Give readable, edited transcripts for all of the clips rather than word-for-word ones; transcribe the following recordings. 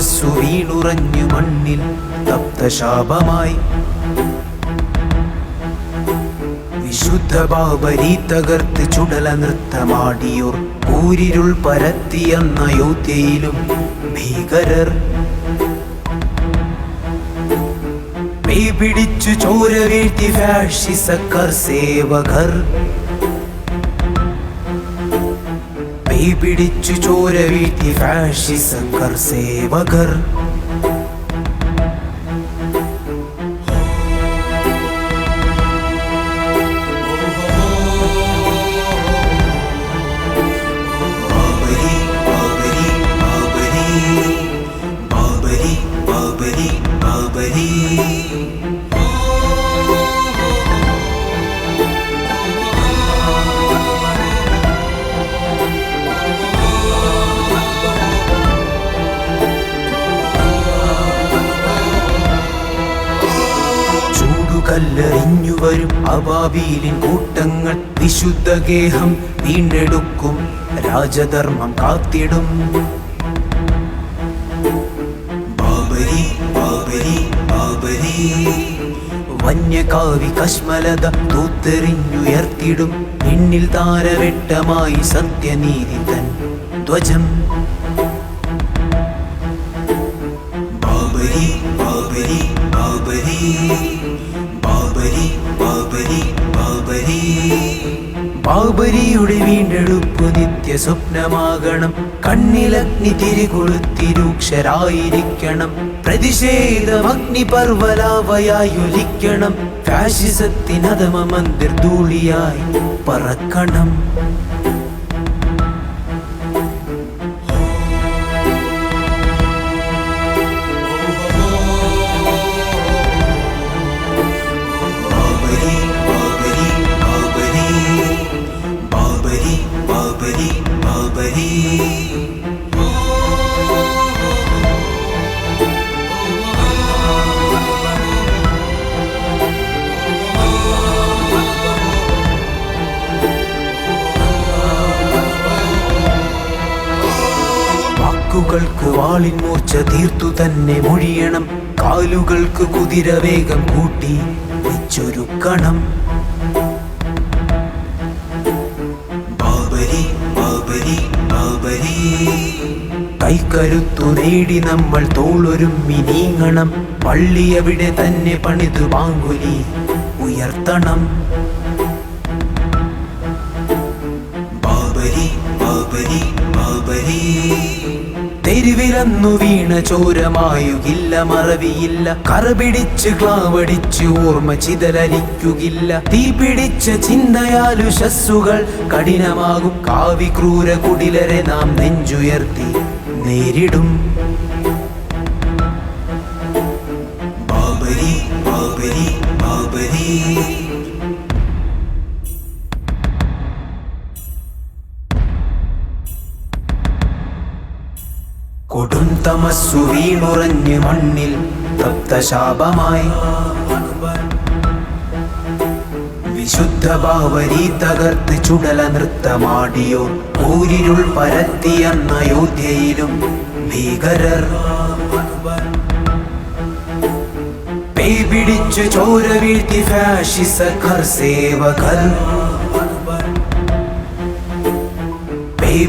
തമസ്സു വീണുറഞ്ഞു മണ്ണിൽ തപ്തശാപമായി. വിശുദ്ധ ബാബരി തകർത്ത് ചുടല നൃത്തമാടിയോർ ഊരിരുൾ പരത്തിയെന്ന അയോധ്യയിലും ഭീകരർ. പിടിച്ചു ചോര വീഴ്ത്തി ഫാഷിസക്കാർ സേവകർ. പിടിച്ചു ചോര വീഴ്ത്തി ഫാഷിസക്കാർ സേവകർ. കല്ലെറിഞ്ഞു വരും അബാബീലിൻ കൂട്ടങ്ങൾ. വിശുദ്ധ ഗേഹം വീണ്ടെടുക്കും, രാജധർമ്മം കാത്തിടും. ബാബരി ബാബരി ബാബരി വന്യകാവി കശ്മലത തൂത്തെറിഞ്ഞുയർത്തിടും. പിന്നിൽ താരവെട്ടമായി സത്യനീതി തൻ ധ്വജം. ബാബരി ബാബരി ബാബരി ബാബരി ബാബരി ബാബരി ബാബരിയുടെ വീണ്ടെടുപ്പ് നിത്യ സ്വപ്നമാകണം. കണ്ണിലഗ്നി തിരികൊളുത്തി രൂക്ഷരായിരിക്കണം. പ്രതിഷേധം അഗ്നിപർവ്വലാവയായൊലിക്കണം. ഫാഷിസത്തിനധമ മന്ദിർ ധൂളിയായി പറക്കണം. വാക്കുകൾക്ക് വാളിൻ മൂർച്ച തീർത്തു തന്നെ മൊഴിയണം. കാലുകൾക്ക് കുതിരവേഗം കൂട്ടി വെച്ചൊരുക്കണം. ബാബരി ബാബരി ബാബരി കൈക്കരുത്തു നേടി നമ്മൾ തോളൊരുമ്മി നീങ്ങണം. പള്ളി അവിടെ തന്നെ പണിതു പാങ്കുലി ഉയർത്തണം. ബാബരി ബാബരി ബാബരി തെരുവിലന്നു വീണ ചോരമായുകില്ല, മറവിയില്ല. കറപിടിച്ച് ക്ലാവടിച്ച് ഓർമ്മ ചിതലരിക്കുകില്ല. തീ പിടിച്ച ചിന്തയാലു ശസ്സുകൾ കഠിനമാകും. കാവി ക്രൂര കുടിലരെ നാം നെഞ്ചുയർത്തി നേരിടും. ബാബരി ബാബരി ബാബരി കൊടും തമസ്സു വീണുറഞ്ഞ് മണ്ണിൽ തപ്തശാപമായി. വിശുദ്ധ ബാബരി തകർത്ത് ചുടല നൃത്തമാടിയോ ഊരിരുൾ പരത്തിയെന്ന അയോധ്യയിലും ഭീകരർ. പിടിച്ചു ചോര വീഴ്ത്തി ഫാഷിസക്കാർ സേവകർ.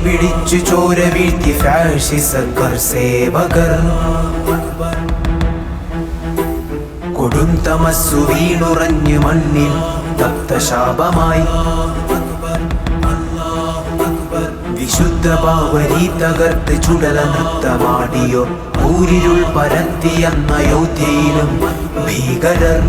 പിടിച്ചു ചോര വീഴ്ത്തി ഫാഷിസക്കാർ സേവകർ. കൊടും തമസ്സു വീണുറഞ്ഞ് മണ്ണിൽ തപ്തശാപമായി. വിശുദ്ധ ബാബരി തകർത്ത് ചുടല നൃത്തമാടിയോ ഊരിരുൾ പരത്തിയെന്ന അയോധ്യയിലും ഭീകരർ.